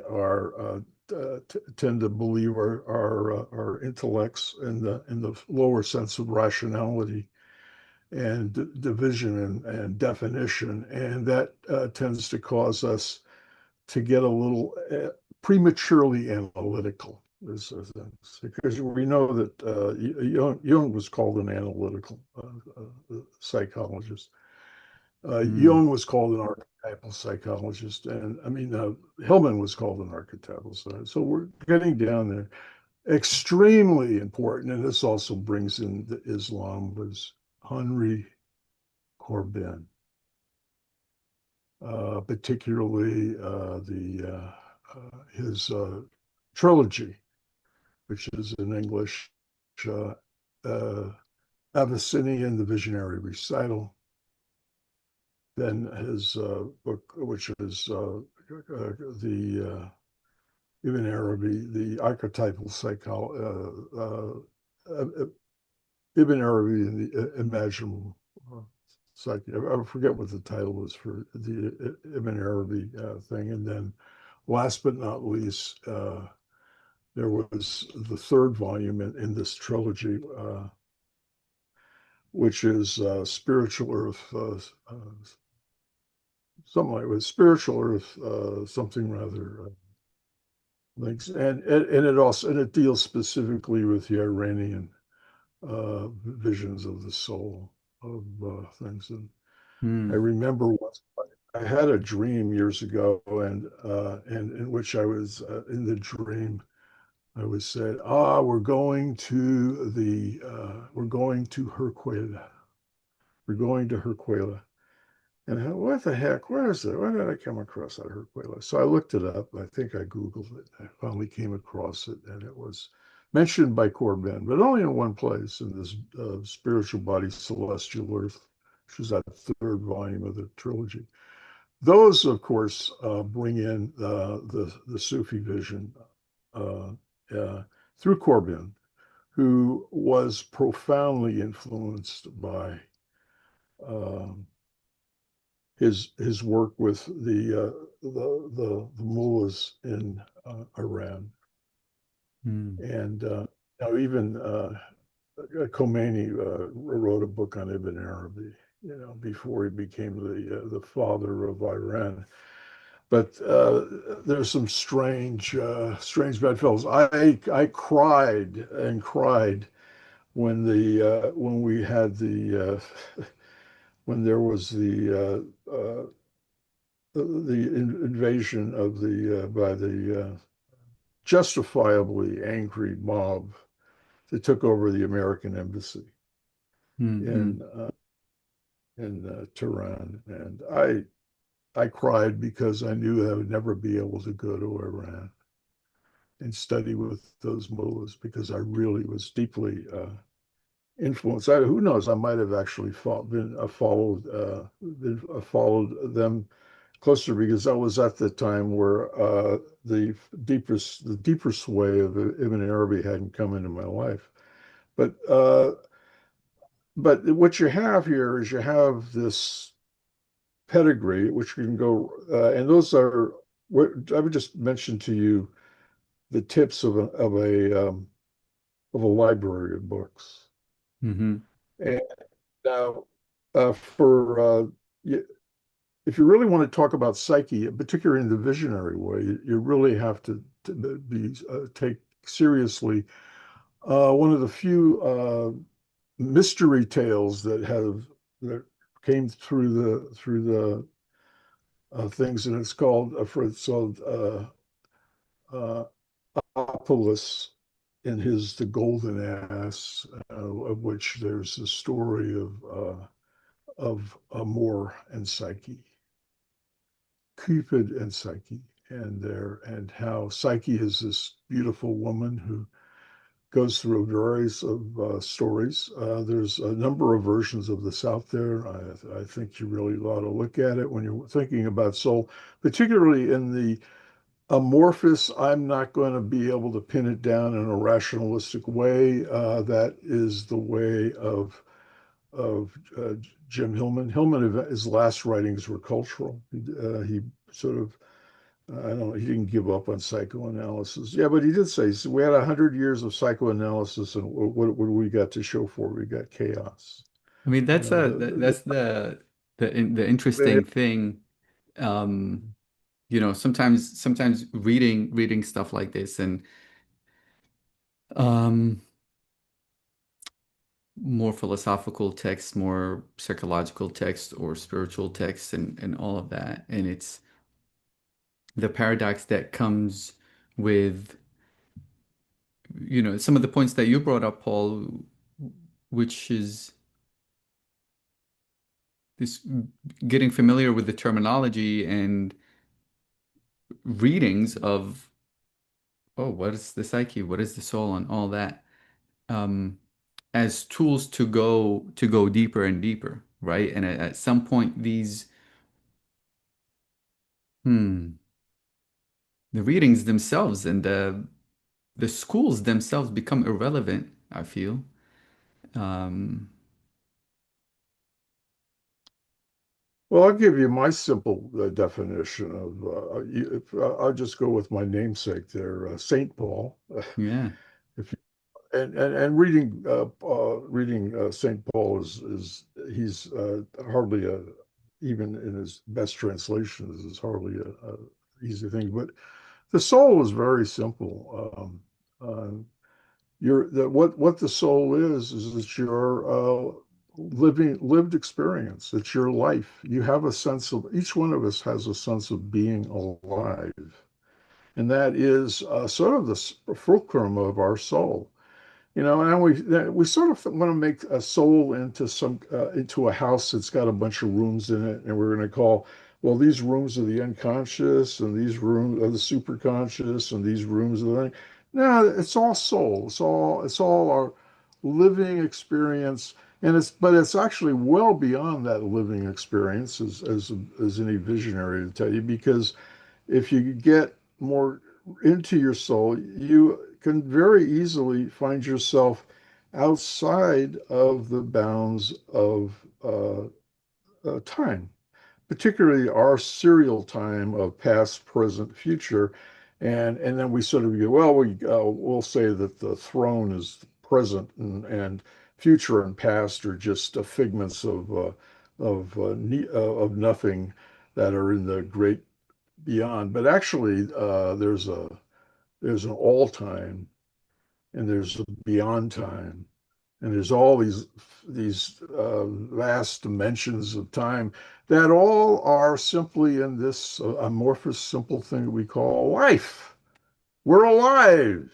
tend to believe our intellects in the lower sense of rationality and division and definition, and that tends to cause us to get a little prematurely analytical. Because we know that Jung was called an analytical psychologist. Jung was called an archetypal psychologist, and Hillman was called an archetypal psychologist. So we're getting down there. Extremely important, and this also brings in the Islam, was Henri Corbin, particularly his trilogy, which is in English, Abyssinian, the Visionary Recital. Then his book, which is the Ibn Arabi, the archetypal Ibn Arabi and the imaginable psyche. I forget what the title was for the Ibn Arabi thing. And then last but not least, there was the third volume in this trilogy, which is Spiritual Earth, something like with Spiritual Earth, something rather links, and it deals specifically with the Iranian visions of the soul of things. And I remember once I had a dream years ago, and in which I was in the dream, I was said, we're going to Hercuela. We're going to Hercuela. And what the heck? Where is it? Why did I come across that Hercuela? So I looked it up. I think I Googled it. I finally came across it, and it was mentioned by Corbin, but only in one place in this Spiritual Body, Celestial Earth, which is that third volume of the trilogy. Those, of course, bring in the Sufi vision through Corbin, who was profoundly influenced by his work with the mullahs in Iran, and now even Khomeini wrote a book on Ibn Arabi, before he became the father of Iran. But there's some strange bedfellows. I cried and cried when we had when there was the invasion of by the justifiably angry mob that took over the American embassy in Tehran, and I cried because I knew I would never be able to go to Iran and study with those mullahs, because I really was deeply influenced. Who knows? I might have actually followed them closer, because that was at the time where the deeper sway of Ibn Arabi hadn't come into my life. But what you have here is you have this pedigree, which can go, and those are I would just mention to you the tips of a library of books. Hmm. And now, for y- if you really want to talk about psyche, particularly in the visionary way, you really have to be take seriously one of the few mystery tales that came through the things, and it's called uh, Opolis in his The Golden Ass, of which there's a story of Amor and Psyche, Cupid and Psyche, and how Psyche is this beautiful woman who goes through a various of stories. There's a number of versions of this out there. I think you really ought to look at it when you're thinking about soul, particularly in the amorphous. I'm not going to be able to pin it down in a rationalistic way. That is the way of Jim Hillman. His last writings were cultural. He sort of I don't know. He didn't give up on psychoanalysis. Yeah, but he did say so we had 100 years of psychoanalysis, and what do we got to show for it? We got chaos. I mean, You that's know, that's the interesting thing. Um, sometimes reading stuff like this and um, more philosophical text, more psychological text or spiritual text and all of that. And it's the paradox that comes with, some of the points that you brought up, Paul, which is this getting familiar with the terminology and readings of, oh, what is the psyche? What is the soul and all that, um, as tools to go deeper and deeper, right? And at some point, hmm, the readings themselves and the schools themselves become irrelevant, I feel. Um, well, I'll give you my simple definition of. I'll just go with my namesake there, Saint Paul. yeah. If and reading Saint Paul is he's hardly a even in his best translations is hardly a easy thing. But the soul is very simple. What the soul is it's your lived experience. It's your life. You have a sense of each one of us has a sense of being alive, and that is sort of the fulcrum of our soul. And we sort of want to make a soul into a house that's got a bunch of rooms in it, and we're going to call, well, these rooms are the unconscious, and these rooms are the superconscious, and these rooms are the. No, it's all soul. It's all our living experience, and it's actually well beyond that living experience, as any visionary to tell you, because if you get more into your soul, you can very easily find yourself outside of the bounds of time, particularly our serial time of past, present, future. And then we sort of go, well, we'll say that the throne is present and future and past are just figments of nothing that are in the great beyond. But actually, there's an all time, and there's a beyond time, and there's all these vast dimensions of time that all are simply in this amorphous, simple thing that we call life. We're alive.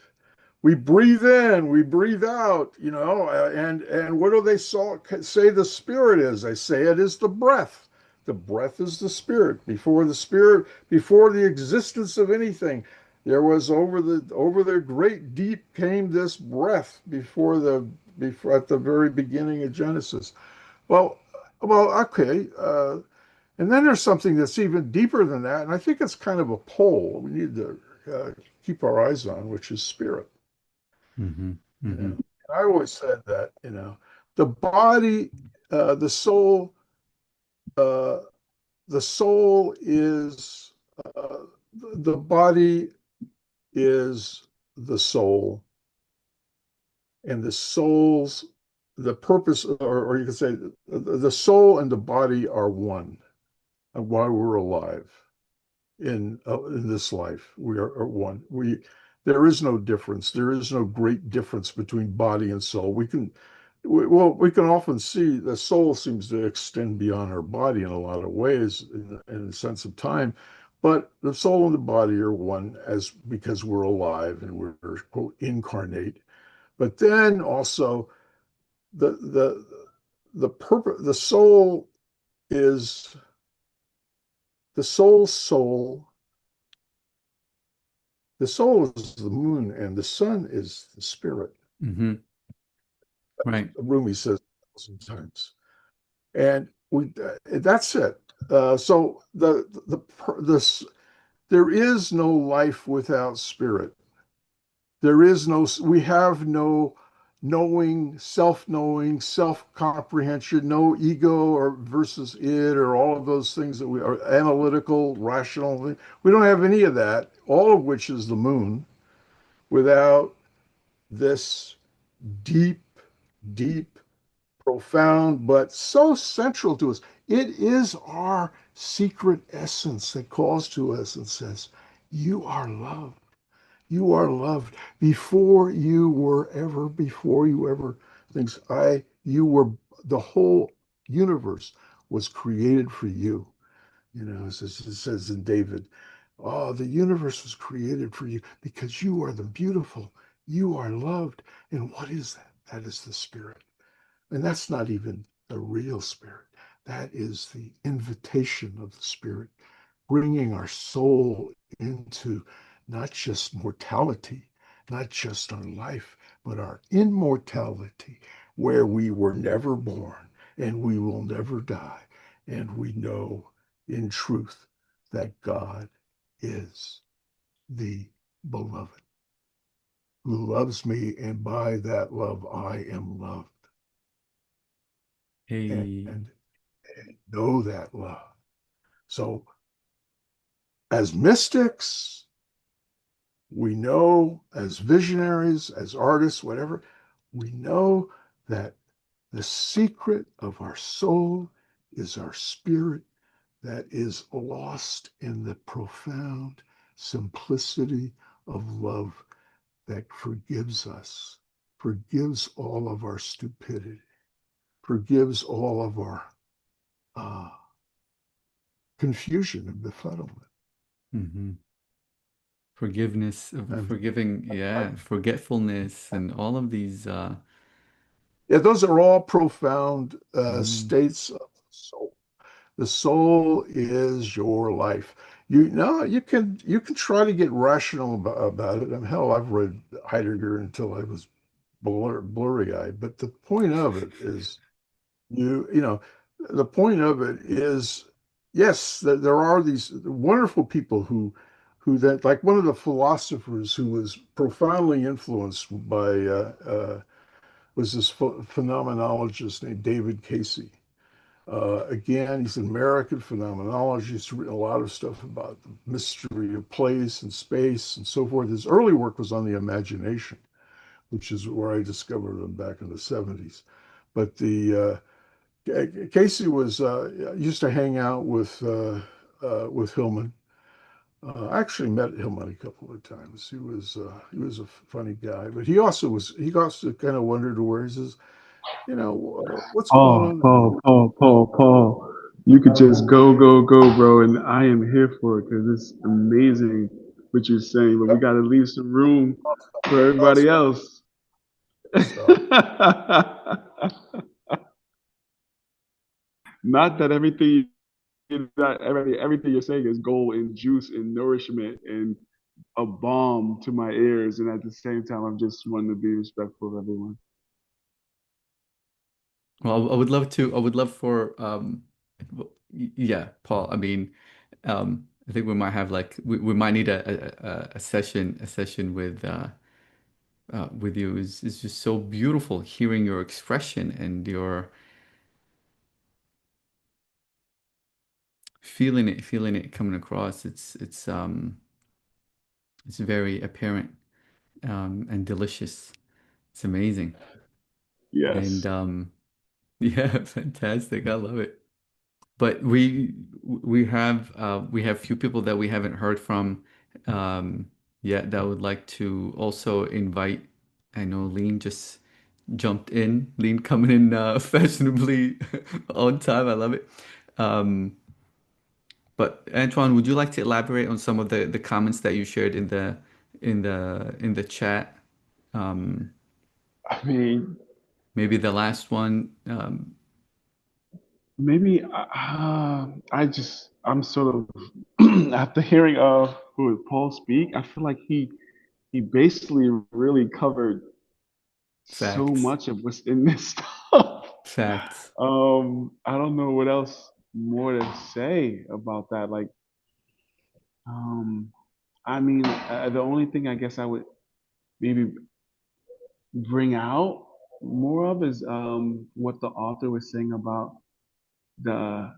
We breathe in, we breathe out, and what do they say the spirit is? They say it is the breath. The breath is the spirit. Before the existence of anything, there was over the great deep came this breath before at the very beginning of Genesis. Well, okay. And then there's something that's even deeper than that, and I think it's kind of a pole we need to keep our eyes on, which is spirit. Hmm. And Hmm. I always said that, the body, the soul, uh, the soul is uh, the body is the soul, and the soul's the purpose, or you could say the soul and the body are one. And while we're alive in this life, we are one. We There is no difference. There is no great difference between body and soul. We can often see the soul seems to extend beyond our body in a lot of ways in the sense of time, but the soul and the body are one as because we're alive and we're quote incarnate. But then also the the purpose is the soul's soul. The soul is the moon and the sun is the spirit. Hmm. Right. Rumi says sometimes. And that's it. So this there is no life without spirit. There is no We have no knowing, self-knowing, self-comprehension, no ego or versus it or all of those things that we are analytical, rational. We don't have any of that, all of which is the moon, without this deep, deep, profound, but so central to us. It is our secret essence that calls to us and says, "You are loved. You are loved before you ever thinks the whole universe was created for you." As it says in David, "Oh, the universe was created for you because you are the beautiful. You are loved." And what is that? That is the spirit. And that's not even the real spirit. That is the invitation of the spirit, bringing our soul into not just mortality, not just our life, but our immortality, where we were never born and we will never die. And we know in truth that God is the beloved who loves me, and by that love I am loved. Hey. And know that love. So, as mystics, we know, as visionaries, as artists, whatever, we know that the secret of our soul is our spirit that is lost in the profound simplicity of love that forgives us, forgives all of our stupidity, forgives all of our uh, confusion and befuddlement. Hmm. Forgiveness, And forgiving, yeah, forgetfulness, and all of these. yeah, those are all profound Mm. states of the soul. The soul is your life. You can try to get rational about it. And hell, I've read Heidegger until I was blurry-eyed. But the point of it is, you know, the point of it is, yes, that there are these wonderful people who that like one of the philosophers who was profoundly influenced by was this phenomenologist named David Casey. Again, he's an American phenomenologist. He's written a lot of stuff about the mystery of place and space and so forth. His early work was on the imagination, which is where I discovered him back in the 70s. But the Casey was used to hang out with Hillman. I actually met Hillman a couple of times. He was a funny guy, but he also kind of wondered where he says, what's going Paul, on? Paul, Paul, Paul, Paul. You could just go, go, go, bro, and I am here for it because it's amazing what you're saying. But we got to leave some room for everybody else. So Not that everything you're saying is gold and juice and nourishment and a balm to my ears, and at the same time, I'm just wanting to be respectful of everyone. Well, I would love to. I would love for, yeah, Paul. I mean, I think we might have like we might need a session with you. Is just so beautiful hearing your expression and your feeling it coming across. It's It's very apparent and delicious. It's amazing. And Yes. yeah, fantastic. I love it. But we have few people that we haven't heard from yet that would like to also invite. I know Lean just jumped in. Lean coming in fashionably on time. I love it. Um, but Antoine, would you like to elaborate on some of the comments that you shared in the chat? Um, I mean, maybe the last one. maybe I'm sort of after hearing Paul speak, I feel like he basically really covered so Facts. much of what's in this stuff. Facts. I don't know what else more to say about that. Like, um, I mean, the only thing I guess I would maybe bring out more of is what the author was saying about the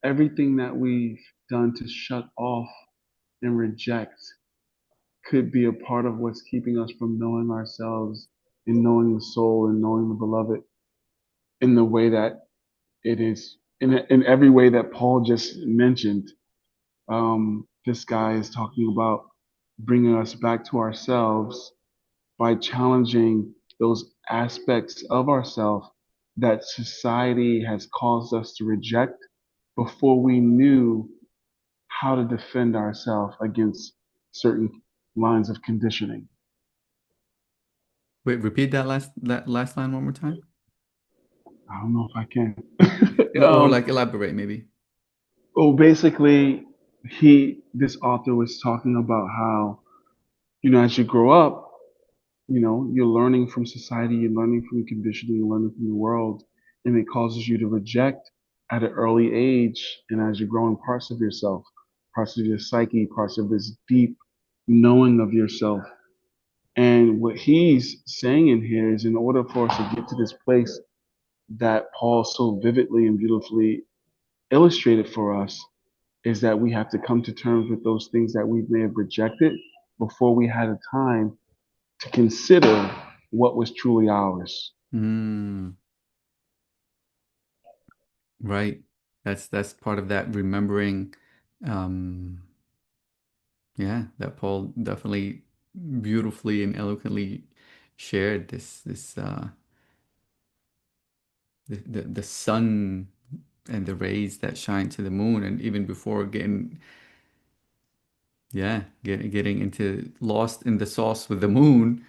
everything that we've done to shut off and reject could be a part of what's keeping us from knowing ourselves and knowing the soul and knowing the beloved in the way that it is in every way that Paul just mentioned. This guy is talking about bringing us back to ourselves by challenging those aspects of ourselves that society has caused us to reject before we knew how to defend ourselves against certain lines of conditioning. Wait, repeat that last line one more time. I don't know if I can. Or like elaborate maybe. Well, basically, this author was talking about how, as you grow up, you're learning from society, you're learning from conditioning, you're learning from the world, and it causes you to reject at an early age, and as you're growing parts of yourself, parts of your psyche, parts of this deep knowing of yourself. And what he's saying in here is in order for us to get to this place that Paul so vividly and beautifully illustrated for us, is that we have to come to terms with those things that we may have rejected before we had a time to consider what was truly ours. Mm, right. That's part of that remembering. Um, yeah, that Paul definitely beautifully and eloquently shared the sun and the rays that shine to the moon, and even before getting into lost in the sauce with the moon,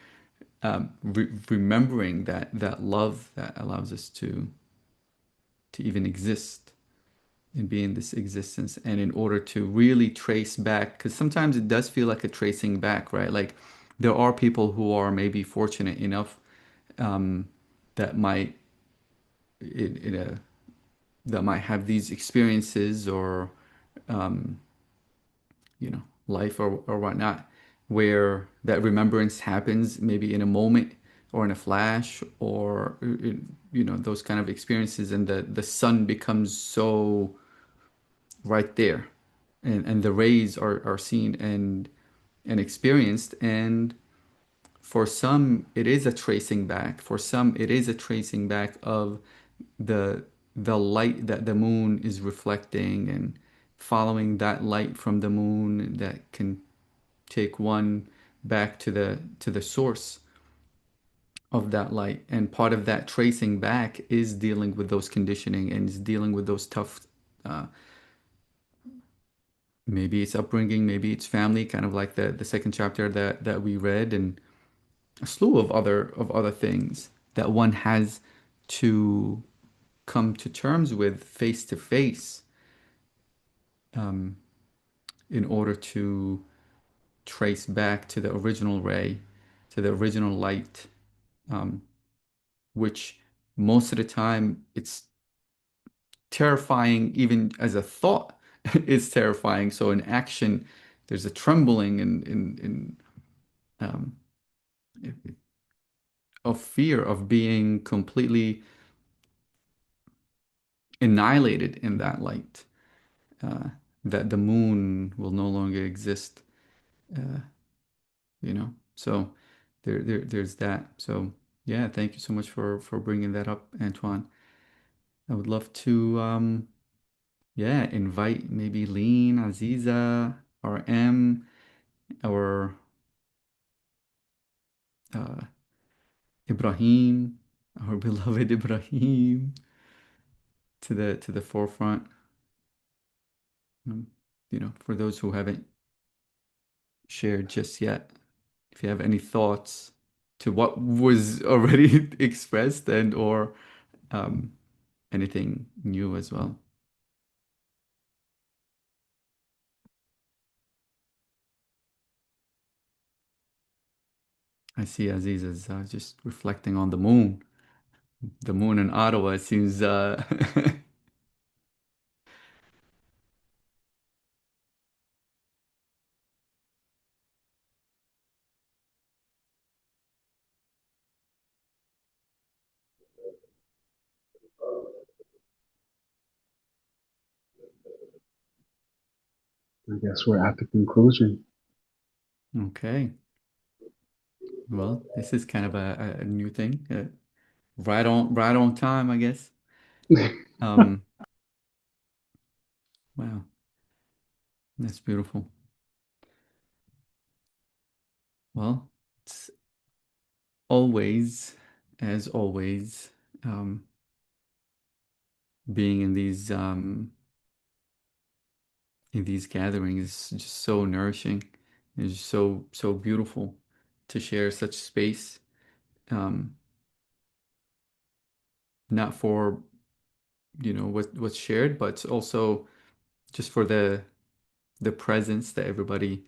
remembering that love that allows us to even exist and be in this existence, and in order to really trace back, because sometimes it does feel like a tracing back, right? Like there are people who are maybe fortunate enough um, that might in a that might have these experiences or life or whatnot, where that remembrance happens maybe in a moment or in a flash or those kind of experiences, and the sun becomes so right there, and the rays are seen and experienced, and for some it is a tracing back, for some it is a tracing back of the the light that the moon is reflecting, and following that light from the moon that can take one back to the source of that light. And part of that tracing back is dealing with those conditioning and is dealing with those tough uh, maybe it's upbringing, maybe it's family, kind of like the second chapter that we read, and a slew of other things that one has to come to terms with face to face in order to trace back to the original ray, to the original light, which most of the time it's terrifying, even as a thought, it's terrifying. So in action, there's a trembling um, of fear of being completely annihilated in that light, uh, that the moon will no longer exist. uh, So there's that. So yeah, thank you so much for bringing that up, Antoine. I would love to yeah, invite maybe Lean, Aziza, or M, or uh, Ibrahim, our beloved Ibrahim, to the forefront. Um, for those who haven't shared just yet, if you have any thoughts to what was already expressed and or um, anything new as well. I see Aziz is just reflecting on the moon. The moon in Ottawa seems I guess we're at the conclusion. okay. Well, this is kind of a new thing. Right on time, I guess. Um, wow, that's beautiful. Well, it's always, as always, um, being in these gatherings is just so nourishing. It's so beautiful to share such space. Um, not for what's shared, but also just for the presence that everybody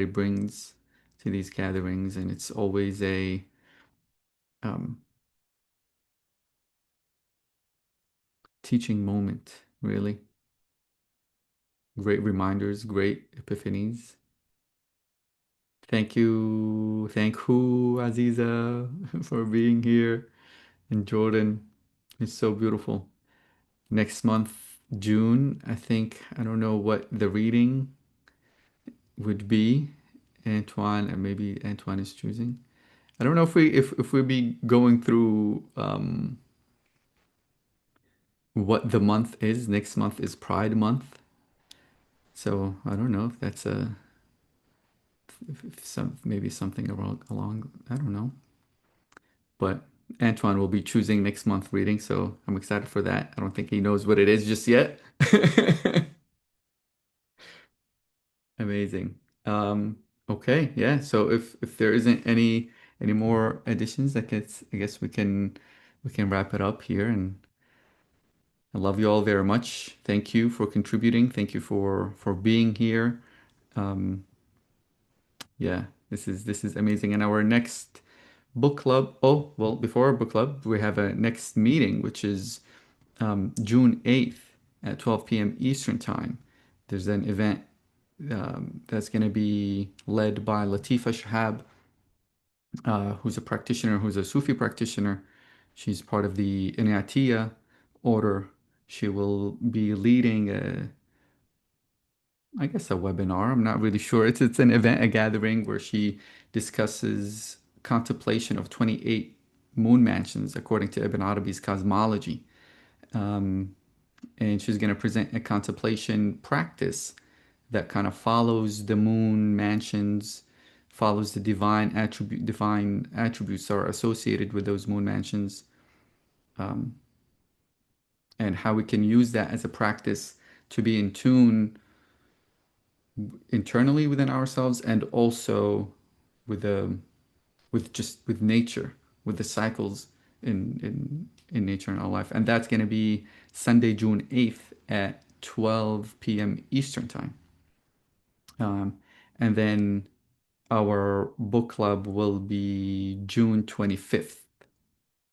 brings to these gatherings, and it's always a um, teaching moment, really. Great reminders, great epiphanies. Thank you, Aziza, for being here, and Jordan. It's so beautiful. Next month, June, I think, I don't know what the reading would be. Antoine, and maybe Antoine is choosing. I don't know if we be going through what the month is. Next month is Pride Month, so I don't know if that's if some maybe something along I don't know. But Antoine will be choosing next month reading, so I'm excited for that. I don't think he knows what it is just yet. Amazing. Okay, yeah. So if there isn't any more additions, I guess we can wrap it up here. And I love you all very much. Thank you for contributing. Thank you for being here. Um, yeah, this is amazing. And our next book club. Oh, well, before our book club, we have a next meeting, which is June 8th at 12 p.m. Eastern Time. There's an event that's going to be led by Latifa Shahab, who's a practitioner, who's a Sufi practitioner. She's part of the Inayatiya order. She will be leading I guess a webinar. I'm not really sure. It's an event, a gathering where she discusses contemplation of 28 moon mansions according to Ibn Arabi's cosmology. Um, and she's going to present a contemplation practice that kind of follows the moon mansions, follows the divine attributes are associated with those moon mansions, um, and how we can use that as a practice to be in tune internally within ourselves and also with the with nature, with the cycles in nature in our life. And that's going to be Sunday, June 8th at 12 p.m. Eastern time. Um, and then our book club will be June 25th.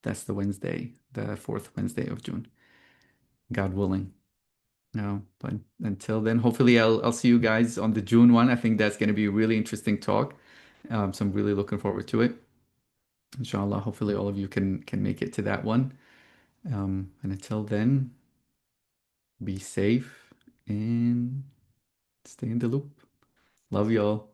That's the Wednesday, the fourth Wednesday of June, God willing. No, but until then, hopefully I'll see you guys on the June one. I think that's going to be a really interesting talk. So I'm really looking forward to it. Inshallah, hopefully all of you can make it to that one. And until then, be safe and stay in the loop. Love y'all.